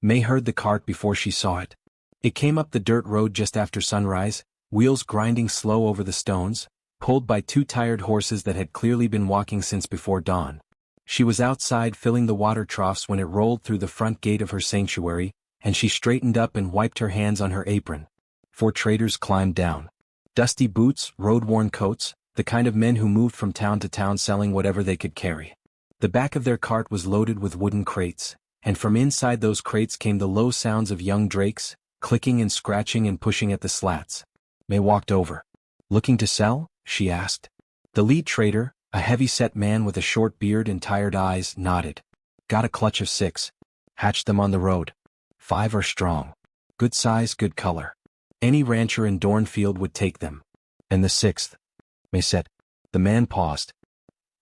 May heard the cart before she saw it. It came up the dirt road just after sunrise, wheels grinding slow over the stones, pulled by two tired horses that had clearly been walking since before dawn. She was outside filling the water troughs when it rolled through the front gate of her sanctuary, and she straightened up and wiped her hands on her apron. 4 traders climbed down. Dusty boots, road-worn coats, the kind of men who moved from town to town selling whatever they could carry. The back of their cart was loaded with wooden crates, and from inside those crates came the low sounds of young drakes, clicking and scratching and pushing at the slats. May walked over. "Looking to sell?" she asked. The lead trader, a heavy-set man with a short beard and tired eyes, nodded. "Got a clutch of 6. Hatched them on the road. 5 are strong. Good size, good color. Any rancher in Dornfield would take them." "And the 6th?" May said. The man paused.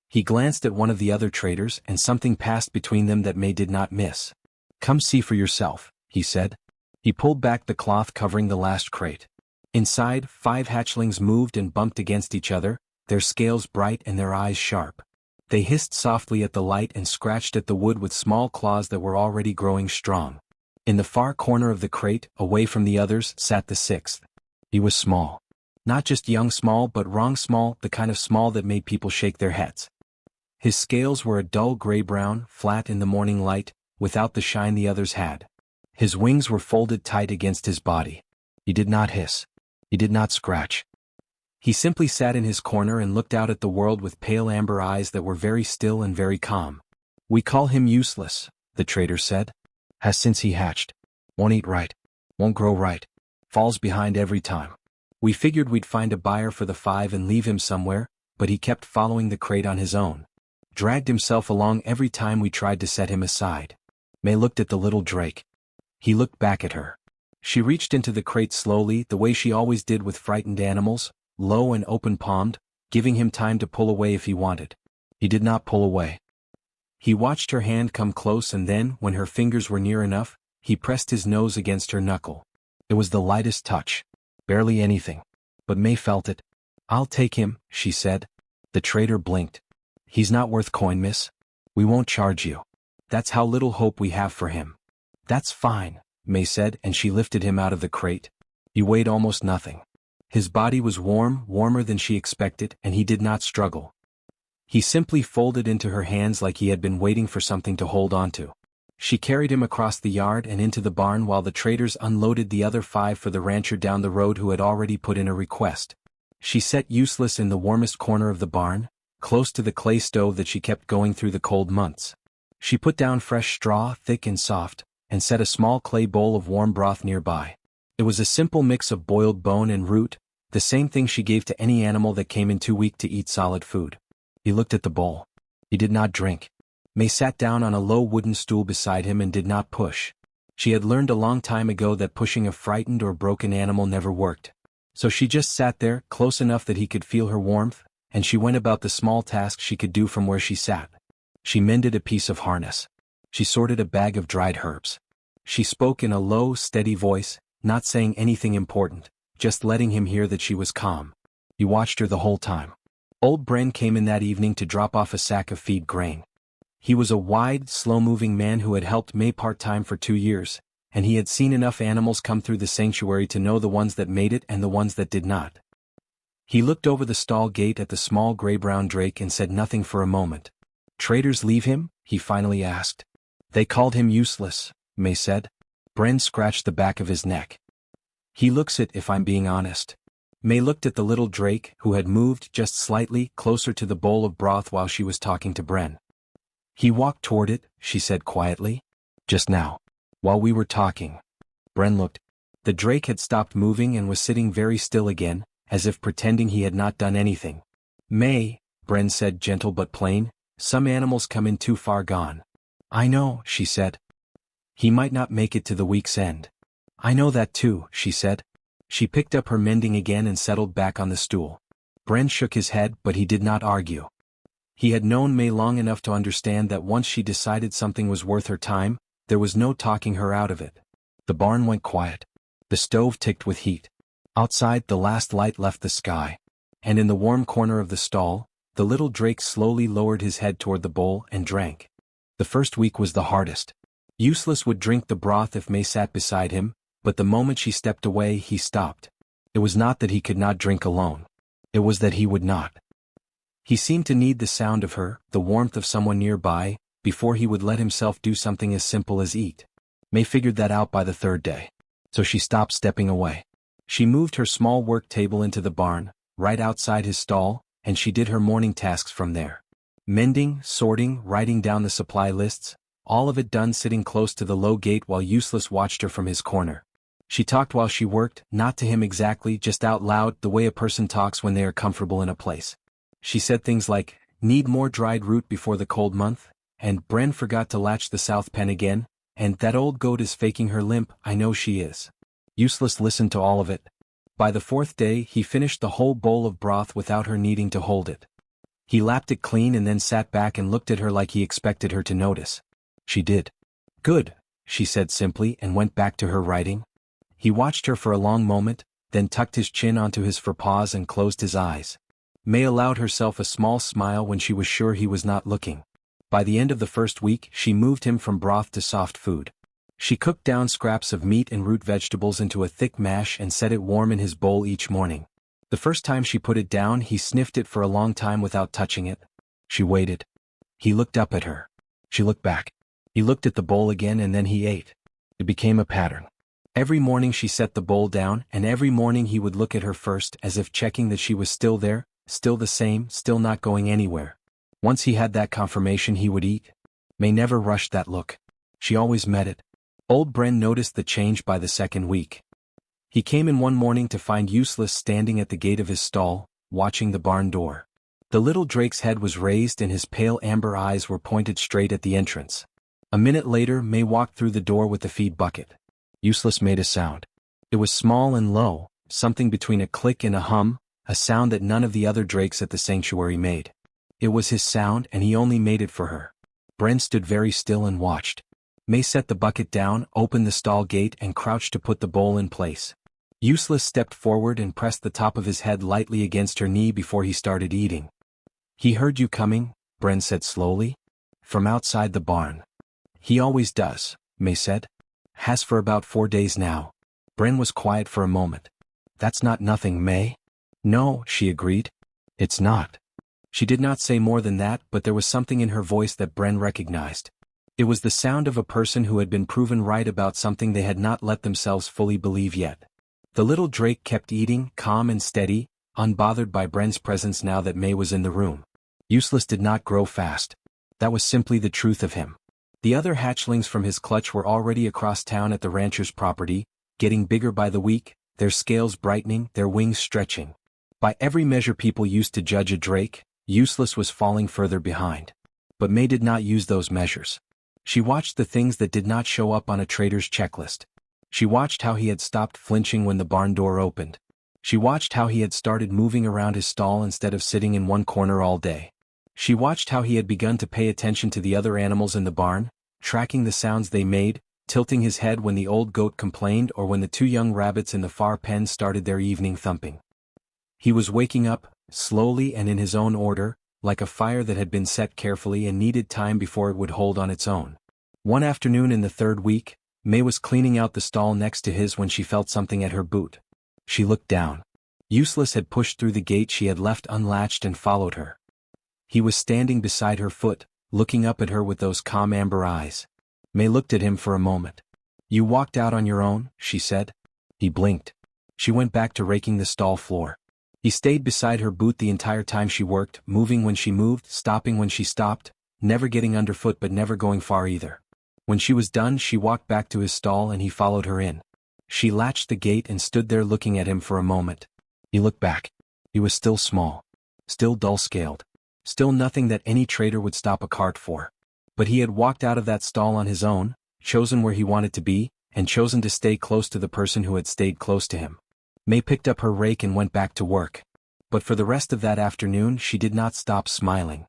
He glanced at one of the other traders, and something passed between them that May did not miss. "Come see for yourself," he said. He pulled back the cloth covering the last crate. Inside, 5 hatchlings moved and bumped against each other, their scales bright and their eyes sharp. They hissed softly at the light and scratched at the wood with small claws that were already growing strong. In the far corner of the crate, away from the others, sat the 6th. He was small. Not just young small but wrong small, the kind of small that made people shake their heads. His scales were a dull gray-brown, flat in the morning light, without the shine the others had. His wings were folded tight against his body. He did not hiss. He did not scratch. He simply sat in his corner and looked out at the world with pale amber eyes that were very still and very calm. "We call him useless," the trader said. "Has since he hatched. Won't eat right. Won't grow right. Falls behind every time. We figured we'd find a buyer for the 5 and leave him somewhere, but he kept following the crate on his own. Dragged himself along every time we tried to set him aside." May looked at the little drake. He looked back at her. She reached into the crate slowly, the way she always did with frightened animals, low and open-palmed, giving him time to pull away if he wanted. He did not pull away. He watched her hand come close, and then, when her fingers were near enough, he pressed his nose against her knuckle. It was the lightest touch. Barely anything. But May felt it. "I'll take him," she said. The trader blinked. "He's not worth coin, miss. We won't charge you. That's how little hope we have for him." "That's fine," May said, and she lifted him out of the crate. He weighed almost nothing. His body was warm, warmer than she expected, and he did not struggle. He simply folded into her hands like he had been waiting for something to hold onto. She carried him across the yard and into the barn while the traders unloaded the other 5 for the rancher down the road who had already put in a request. She set Useless in the warmest corner of the barn, close to the clay stove that she kept going through the cold months. She put down fresh straw, thick and soft, and set a small clay bowl of warm broth nearby. It was a simple mix of boiled bone and root, the same thing she gave to any animal that came in too weak to eat solid food. He looked at the bowl. He did not drink. May sat down on a low wooden stool beside him and did not push. She had learned a long time ago that pushing a frightened or broken animal never worked. So she just sat there, close enough that he could feel her warmth, and she went about the small tasks she could do from where she sat. She mended a piece of harness. She sorted a bag of dried herbs. She spoke in a low, steady voice, not saying anything important, just letting him hear that she was calm. He watched her the whole time. Old Bren came in that evening to drop off a sack of feed grain. He was a wide, slow-moving man who had helped May part-time for 2 years, and he had seen enough animals come through the sanctuary to know the ones that made it and the ones that did not. He looked over the stall gate at the small gray-brown drake and said nothing for a moment. "Traders leave him?" he finally asked. "They called him useless," May said. Bren scratched the back of his neck. "He looks it, if I'm being honest." May looked at the little drake, who had moved just slightly closer to the bowl of broth while she was talking to Bren. "He walked toward it," she said quietly. "Just now. While we were talking." Bren looked. The drake had stopped moving and was sitting very still again, as if pretending he had not done anything. "May," Bren said, gentle but plain, "some animals come in too far gone." "I know," she said. "He might not make it to the week's end." "I know that too," she said. She picked up her mending again and settled back on the stool. Bren shook his head, but he did not argue. He had known May long enough to understand that once she decided something was worth her time, there was no talking her out of it. The barn went quiet. The stove ticked with heat. Outside, the last light left the sky. And in the warm corner of the stall, the little drake slowly lowered his head toward the bowl and drank. The first week was the hardest. Useless would drink the broth if May sat beside him, but the moment she stepped away he stopped. It was not that he could not drink alone. It was that he would not. He seemed to need the sound of her, the warmth of someone nearby, before he would let himself do something as simple as eat. May figured that out by the third day. So she stopped stepping away. She moved her small work table into the barn, right outside his stall, and she did her morning tasks from there. Mending, sorting, writing down the supply lists, all of it done sitting close to the low gate while Useless watched her from his corner. She talked while she worked, not to him exactly, just out loud, the way a person talks when they are comfortable in a place. She said things like, "Need more dried root before the cold month?" and "Bren forgot to latch the south pen again," and "That old goat is faking her limp, I know she is." Useless listened to all of it. By the fourth day he finished the whole bowl of broth without her needing to hold it. He lapped it clean and then sat back and looked at her like he expected her to notice. She did. "Good," she said simply and went back to her writing. He watched her for a long moment, then tucked his chin onto his forepaws and closed his eyes. May allowed herself a small smile when she was sure he was not looking. By the end of the first week she moved him from broth to soft food. She cooked down scraps of meat and root vegetables into a thick mash and set it warm in his bowl each morning. The first time she put it down he sniffed it for a long time without touching it. She waited. He looked up at her. She looked back. He looked at the bowl again and then he ate. It became a pattern. Every morning she set the bowl down, and every morning he would look at her first as if checking that she was still there, still the same, still not going anywhere. Once he had that confirmation he would eat. May never rushed that look. She always met it. Old Bren noticed the change by the second week. He came in one morning to find Useless standing at the gate of his stall, watching the barn door. The little drake's head was raised and his pale amber eyes were pointed straight at the entrance. A minute later May walked through the door with the feed bucket. Useless made a sound. It was small and low, something between a click and a hum, a sound that none of the other drakes at the sanctuary made. It was his sound and he only made it for her. Bren stood very still and watched. May set the bucket down, opened the stall gate and crouched to put the bowl in place. Useless stepped forward and pressed the top of his head lightly against her knee before he started eating. "He heard you coming," Bren said slowly. "From outside the barn." "He always does," May said. "Has for about 4 days now." Bren was quiet for a moment. "That's not nothing, May." "No," she agreed. "It's not." She did not say more than that, but there was something in her voice that Bren recognized. It was the sound of a person who had been proven right about something they had not let themselves fully believe yet. The little drake kept eating, calm and steady, unbothered by Bren's presence now that May was in the room. Useless did not grow fast. That was simply the truth of him. The other hatchlings from his clutch were already across town at the rancher's property, getting bigger by the week, their scales brightening, their wings stretching. By every measure people used to judge a drake, Useless was falling further behind. But May did not use those measures. She watched the things that did not show up on a trader's checklist. She watched how he had stopped flinching when the barn door opened. She watched how he had started moving around his stall instead of sitting in one corner all day. She watched how he had begun to pay attention to the other animals in the barn, tracking the sounds they made, tilting his head when the old goat complained or when the 2 young rabbits in the far pen started their evening thumping. He was waking up, slowly and in his own order, like a fire that had been set carefully and needed time before it would hold on its own. One afternoon in the 3rd week, May was cleaning out the stall next to his when she felt something at her boot. She looked down. Useless had pushed through the gate she had left unlatched and followed her. He was standing beside her foot, looking up at her with those calm amber eyes. May looked at him for a moment. "You walked out on your own," she said. He blinked. She went back to raking the stall floor. He stayed beside her boot the entire time she worked, moving when she moved, stopping when she stopped, never getting underfoot but never going far either. When she was done she walked back to his stall and he followed her in. She latched the gate and stood there looking at him for a moment. He looked back. He was still small. Still dull-scaled. Still nothing that any trader would stop a cart for. But he had walked out of that stall on his own, chosen where he wanted to be, and chosen to stay close to the person who had stayed close to him. May picked up her rake and went back to work. But for the rest of that afternoon she did not stop smiling.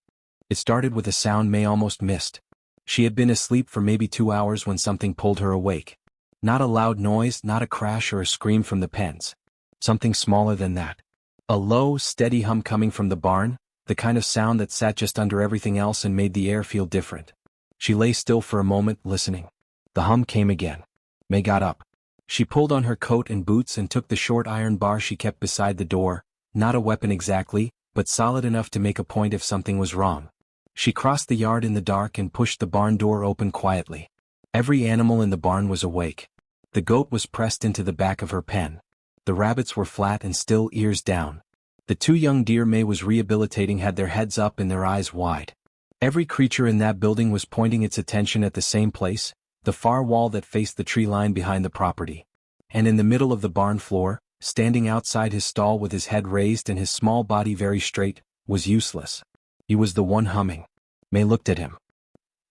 It started with a sound May almost missed. She had been asleep for maybe 2 hours when something pulled her awake. Not a loud noise, not a crash or a scream from the pens. Something smaller than that. A low, steady hum coming from the barn, the kind of sound that sat just under everything else and made the air feel different. She lay still for a moment, listening. The hum came again. May got up. She pulled on her coat and boots and took the short iron bar she kept beside the door, not a weapon exactly, but solid enough to make a point if something was wrong. She crossed the yard in the dark and pushed the barn door open quietly. Every animal in the barn was awake. The goat was pressed into the back of her pen. The rabbits were flat and still, ears down. The two young deer May was rehabilitating had their heads up and their eyes wide. Every creature in that building was pointing its attention at the same place, the far wall that faced the tree line behind the property. And in the middle of the barn floor, standing outside his stall with his head raised and his small body very straight, was Useless. He was the one humming. May looked at him.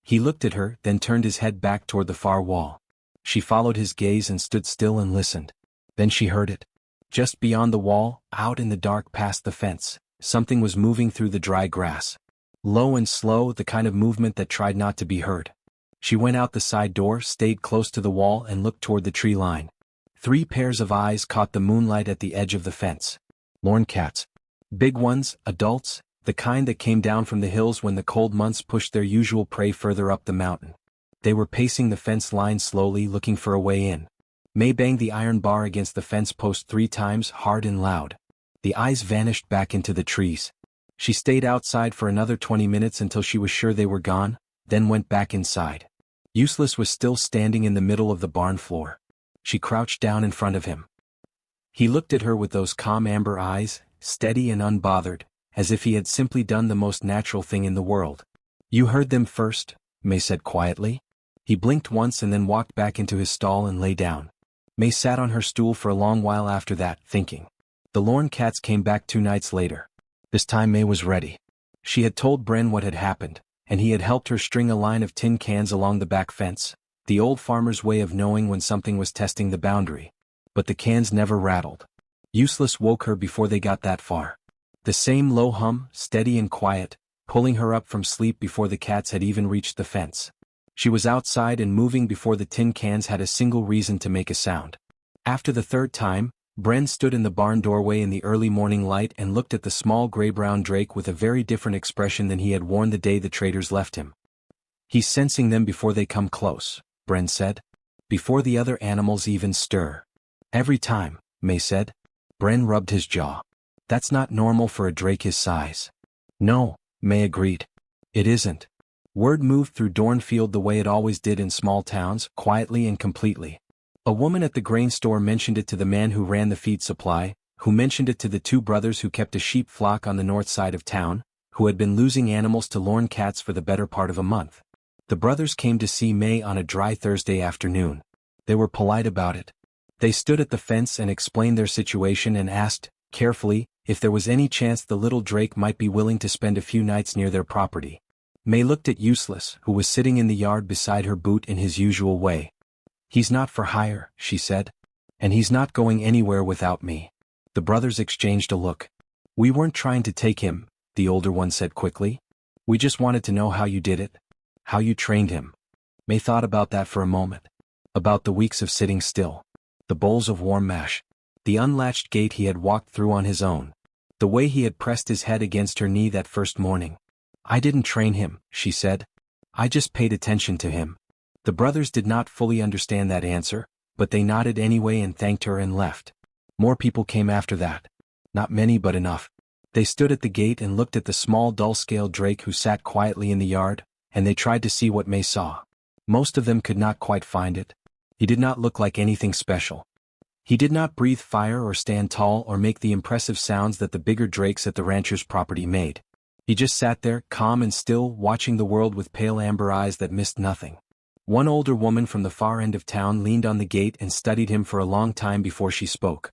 He looked at her, then turned his head back toward the far wall. She followed his gaze and stood still and listened. Then she heard it. Just beyond the wall, out in the dark past the fence, something was moving through the dry grass. Low and slow, the kind of movement that tried not to be heard. She went out the side door, stayed close to the wall and looked toward the tree line. 3 pairs of eyes caught the moonlight at the edge of the fence. Lorn cats. Big ones, adults, the kind that came down from the hills when the cold months pushed their usual prey further up the mountain. They were pacing the fence line slowly, looking for a way in. May banged the iron bar against the fence post 3 times, hard and loud. The eyes vanished back into the trees. She stayed outside for another 20 minutes until she was sure they were gone, then went back inside. Useless was still standing in the middle of the barn floor. She crouched down in front of him. He looked at her with those calm amber eyes, steady and unbothered, as if he had simply done the most natural thing in the world. "You heard them first," May said quietly. He blinked once and then walked back into his stall and lay down. May sat on her stool for a long while after that, thinking. The Lorn cats came back 2 nights later. This time May was ready. She had told Bren what had happened, and he had helped her string a line of tin cans along the back fence, the old farmer's way of knowing when something was testing the boundary. But the cans never rattled. Useless woke her before they got that far. The same low hum, steady and quiet, pulling her up from sleep before the cats had even reached the fence. She was outside and moving before the tin cans had a single reason to make a sound. After the 3rd time, Bren stood in the barn doorway in the early morning light and looked at the small gray-brown drake with a very different expression than he had worn the day the traders left him. "He's sensing them before they come close," Bren said. "Before the other animals even stir." "Every time," May said. Bren rubbed his jaw. "That's not normal for a drake his size." "No," May agreed. "It isn't." Word moved through Dornfield the way it always did in small towns, quietly and completely. A woman at the grain store mentioned it to the man who ran the feed supply, who mentioned it to the 2 brothers who kept a sheep flock on the north side of town, who had been losing animals to Lorn cats for the better part of a month. The brothers came to see May on a dry Thursday afternoon. They were polite about it. They stood at the fence and explained their situation and asked, carefully, if there was any chance the little drake might be willing to spend a few nights near their property. May looked at Useless, who was sitting in the yard beside her boot in his usual way. "He's not for hire," she said. "And he's not going anywhere without me." The brothers exchanged a look. "We weren't trying to take him," the older one said quickly. "We just wanted to know how you did it. How you trained him." May thought about that for a moment. About the weeks of sitting still. The bowls of warm mash. The unlatched gate he had walked through on his own. The way he had pressed his head against her knee that first morning. "I didn't train him," she said. "I just paid attention to him." The brothers did not fully understand that answer, but they nodded anyway and thanked her and left. More people came after that. Not many but enough. They stood at the gate and looked at the small dull-scaled drake who sat quietly in the yard, and they tried to see what May saw. Most of them could not quite find it. He did not look like anything special. He did not breathe fire or stand tall or make the impressive sounds that the bigger drakes at the rancher's property made. He just sat there, calm and still, watching the world with pale amber eyes that missed nothing. One older woman from the far end of town leaned on the gate and studied him for a long time before she spoke.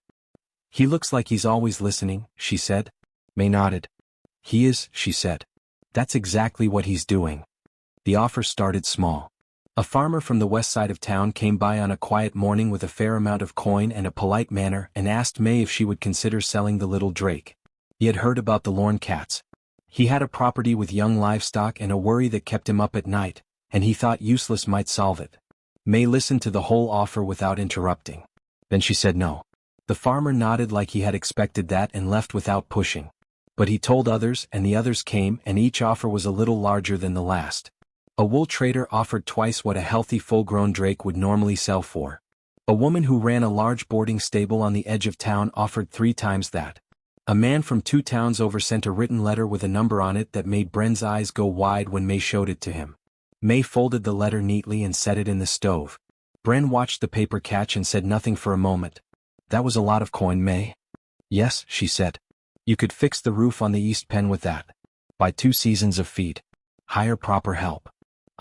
"He looks like he's always listening," she said. May nodded. "He is," she said. "That's exactly what he's doing." The offer started small. A farmer from the west side of town came by on a quiet morning with a fair amount of coin and a polite manner and asked May if she would consider selling the little drake. He had heard about the Lorn cats. He had a property with young livestock and a worry that kept him up at night, and he thought Useless might solve it. May listened to the whole offer without interrupting. Then she said no. The farmer nodded like he had expected that and left without pushing. But he told others and the others came and each offer was a little larger than the last. A wool trader offered twice what a healthy full-grown drake would normally sell for. A woman who ran a large boarding stable on the edge of town offered 3 times that. A man from 2 towns over sent a written letter with a number on it that made Bren's eyes go wide when May showed it to him. May folded the letter neatly and set it in the stove. Bren watched the paper catch and said nothing for a moment. "That was a lot of coin, May." "Yes," she said. "You could fix the roof on the east pen with that. Buy 2 seasons of feed. Hire proper help."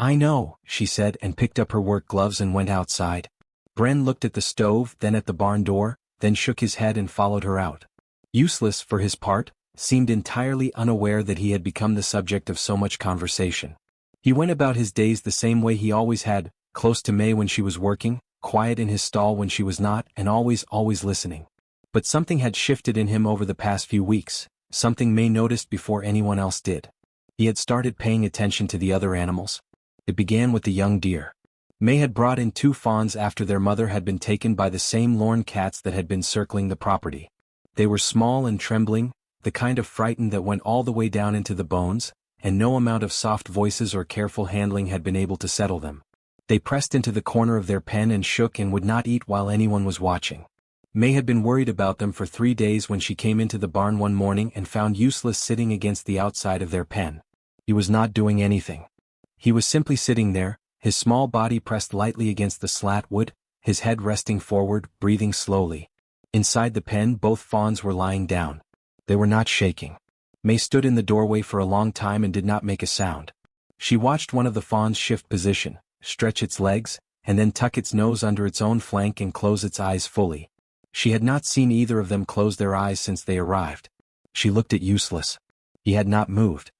"I know," she said and picked up her work gloves and went outside. Bren looked at the stove, then at the barn door, then shook his head and followed her out. Useless, for his part, seemed entirely unaware that he had become the subject of so much conversation. He went about his days the same way he always had, close to May when she was working, quiet in his stall when she was not, and always listening. But something had shifted in him over the past few weeks, something May noticed before anyone else did. He had started paying attention to the other animals. It began with the young deer. May had brought in 2 fawns after their mother had been taken by the same lorn cats that had been circling the property. They were small and trembling, the kind of frightened that went all the way down into the bones, and no amount of soft voices or careful handling had been able to settle them. They pressed into the corner of their pen and shook and would not eat while anyone was watching. May had been worried about them for 3 days when she came into the barn one morning and found Useless sitting against the outside of their pen. He was not doing anything. He was simply sitting there, his small body pressed lightly against the slat wood, his head resting forward, breathing slowly. Inside the pen both fawns were lying down. They were not shaking. May stood in the doorway for a long time and did not make a sound. She watched one of the fawns shift position, stretch its legs, and then tuck its nose under its own flank and close its eyes fully. She had not seen either of them close their eyes since they arrived. She looked at Useless. He had not moved.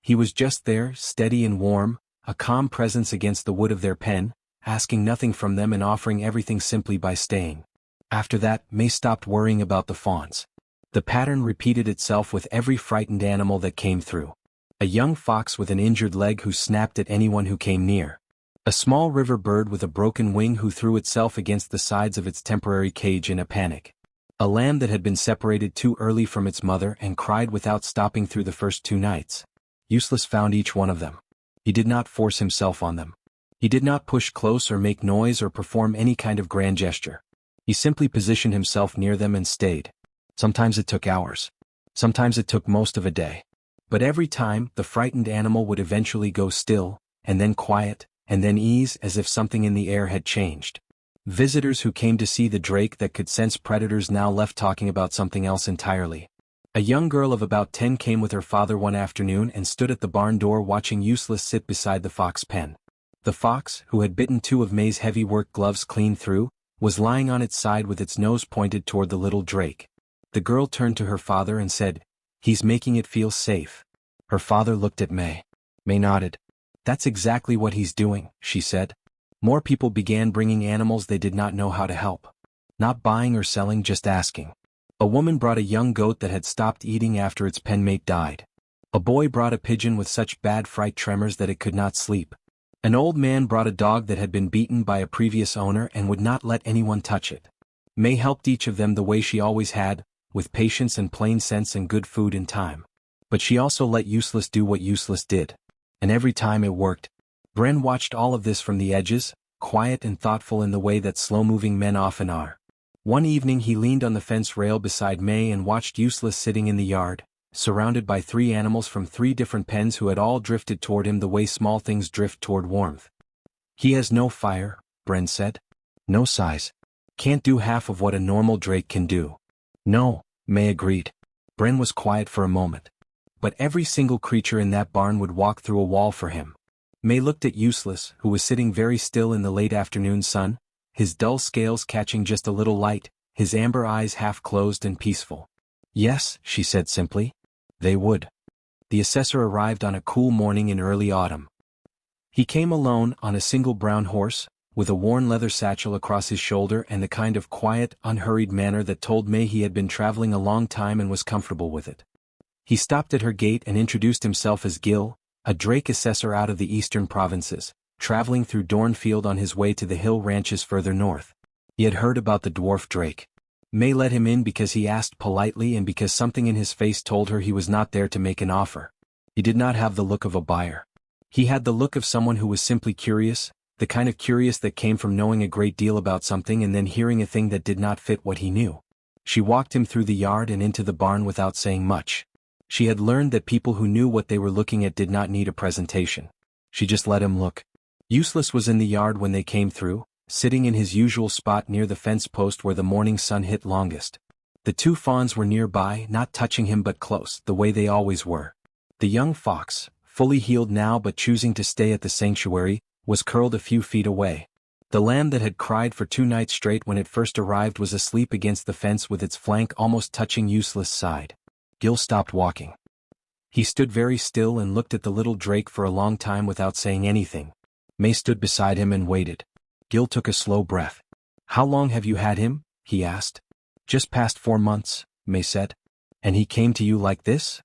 He was just there, steady and warm, a calm presence against the wood of their pen, asking nothing from them and offering everything simply by staying. After that, May stopped worrying about the fawns. The pattern repeated itself with every frightened animal that came through. A young fox with an injured leg who snapped at anyone who came near. A small river bird with a broken wing who threw itself against the sides of its temporary cage in a panic. A lamb that had been separated too early from its mother and cried without stopping through the first 2 nights. Useless found each one of them. He did not force himself on them. He did not push close or make noise or perform any kind of grand gesture. He simply positioned himself near them and stayed. Sometimes it took hours. Sometimes it took most of a day. But every time, the frightened animal would eventually go still, and then quiet, and then ease as if something in the air had changed. Visitors who came to see the drake that could sense predators now left talking about something else entirely. A young girl of about 10 came with her father one afternoon and stood at the barn door watching Useless sit beside the fox pen. The fox, who had bitten 2 of May's heavy work gloves clean through, was lying on its side with its nose pointed toward the little drake. The girl turned to her father and said, "He's making it feel safe." Her father looked at May. May nodded. "That's exactly what he's doing," she said. More people began bringing animals they did not know how to help. Not buying or selling, just asking. A woman brought a young goat that had stopped eating after its penmate died. A boy brought a pigeon with such bad fright tremors that it could not sleep. An old man brought a dog that had been beaten by a previous owner and would not let anyone touch it. May helped each of them the way she always had, with patience and plain sense and good food in time. But she also let Useless do what Useless did. And every time it worked. Bren watched all of this from the edges, quiet and thoughtful in the way that slow-moving men often are. One evening he leaned on the fence rail beside May and watched Useless sitting in the yard, surrounded by 3 animals from 3 different pens who had all drifted toward him the way small things drift toward warmth. "He has no fire," Bren said. "No size. Can't do half of what a normal drake can do." "No," May agreed. Bren was quiet for a moment. But every single creature in that barn would walk through a wall for him. May looked at Useless, who was sitting very still in the late afternoon sun, his dull scales catching just a little light, his amber eyes half closed and peaceful. "Yes," she said simply. "They would." The assessor arrived on a cool morning in early autumn. He came alone on a single brown horse, with a worn leather satchel across his shoulder and the kind of quiet, unhurried manner that told May he had been traveling a long time and was comfortable with it. He stopped at her gate and introduced himself as Gil, a drake assessor out of the eastern provinces, traveling through Dornfield on his way to the hill ranches further north. He had heard about the dwarf drake. May let him in because he asked politely and because something in his face told her he was not there to make an offer. He did not have the look of a buyer. He had the look of someone who was simply curious, the kind of curious that came from knowing a great deal about something and then hearing a thing that did not fit what he knew. She walked him through the yard and into the barn without saying much. She had learned that people who knew what they were looking at did not need a presentation. She just let him look. Useless was in the yard when they came through, sitting in his usual spot near the fence post where the morning sun hit longest. The two fawns were nearby, not touching him but close, the way they always were. The young fox, fully healed now but choosing to stay at the sanctuary, was curled a few feet away. The lamb that had cried for 2 nights straight when it first arrived was asleep against the fence with its flank almost touching Useless' side. Gil stopped walking. He stood very still and looked at the little drake for a long time without saying anything. May stood beside him and waited. Gil took a slow breath. "How long have you had him?" he asked. "Just past 4 months," May said. "And he came to you like this?"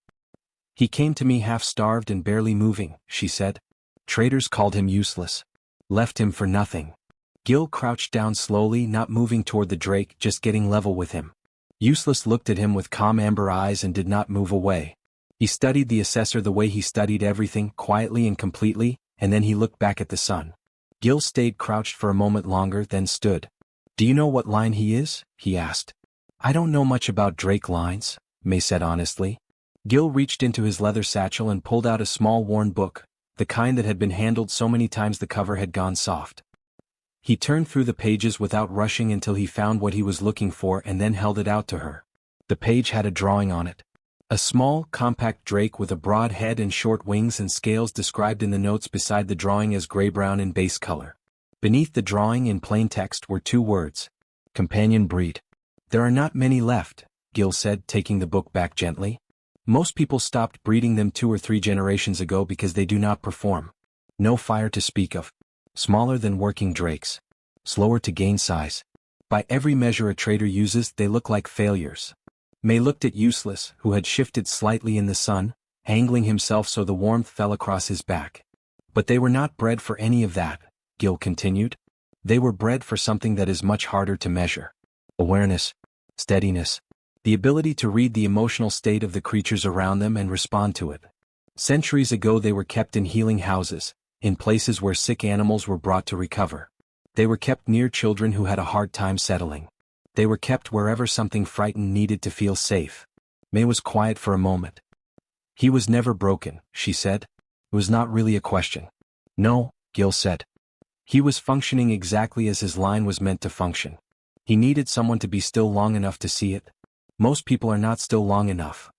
"He came to me half-starved and barely moving," she said. "Traders called him useless. Left him for nothing." Gil crouched down slowly, not moving toward the drake, just getting level with him. Useless looked at him with calm amber eyes and did not move away. He studied the assessor the way he studied everything, quietly and completely, and then he looked back at the sun. Gil stayed crouched for a moment longer, then stood. "Do you know what line he is?" he asked. "I don't know much about drake lines," May said honestly. Gil reached into his leather satchel and pulled out a small worn book, the kind that had been handled so many times the cover had gone soft. He turned through the pages without rushing until he found what he was looking for and then held it out to her. The page had a drawing on it. A small, compact drake with a broad head and short wings and scales described in the notes beside the drawing as gray-brown in base color. Beneath the drawing in plain text were 2 words. Companion breed. "There are not many left," Gil said, taking the book back gently. "Most people stopped breeding them 2 or 3 generations ago because they do not perform. No fire to speak of. Smaller than working drakes. Slower to gain size. By every measure a trader uses, they look like failures." May looked at Useless, who had shifted slightly in the sun, angling himself so the warmth fell across his back. "But they were not bred for any of that," Gil continued. "They were bred for something that is much harder to measure. Awareness. Steadiness. The ability to read the emotional state of the creatures around them and respond to it. Centuries ago they were kept in healing houses, in places where sick animals were brought to recover. They were kept near children who had a hard time settling. They were kept wherever something frightened needed to feel safe." May was quiet for a moment. "He was never broken," she said. "It was not really a question." "No," Gil said. "He was functioning exactly as his line was meant to function. He needed someone to be still long enough to see it. Most people are not still long enough."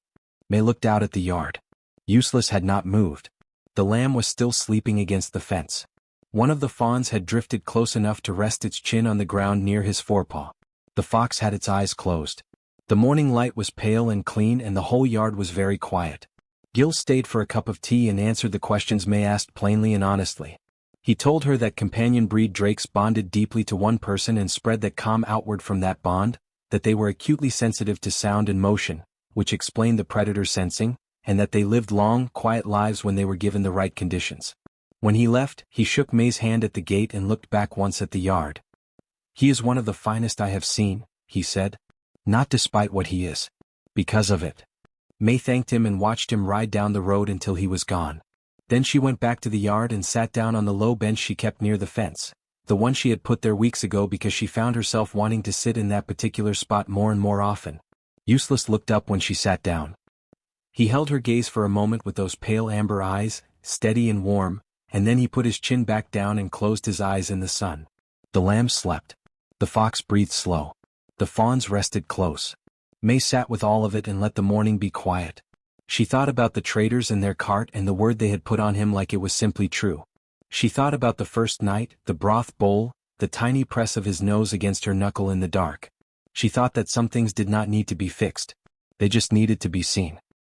May looked out at the yard. Useless had not moved. The lamb was still sleeping against the fence. One of the fawns had drifted close enough to rest its chin on the ground near his forepaw. The fox had its eyes closed. The morning light was pale and clean and the whole yard was very quiet. Gil stayed for a cup of tea and answered the questions May asked plainly and honestly. He told her that companion breed drakes bonded deeply to one person and spread that calm outward from that bond, that they were acutely sensitive to sound and motion, which explained the predator sensing, and that they lived long, quiet lives when they were given the right conditions. When he left, he shook May's hand at the gate and looked back once at the yard. "He is one of the finest I have seen," he said. "Not despite what he is. Because of it." May thanked him and watched him ride down the road until he was gone. Then she went back to the yard and sat down on the low bench she kept near the fence, the one she had put there weeks ago because she found herself wanting to sit in that particular spot more and more often. Useless looked up when she sat down. He held her gaze for a moment with those pale amber eyes, steady and warm, and then he put his chin back down and closed his eyes in the sun. The lamb slept. The fox breathed slow. The fawns rested close. May sat with all of it and let the morning be quiet. She thought about the traders and their cart and the word they had put on him like it was simply true. She thought about the first night, the broth bowl, the tiny press of his nose against her knuckle in the dark. She thought that some things did not need to be fixed. They just needed to be seen.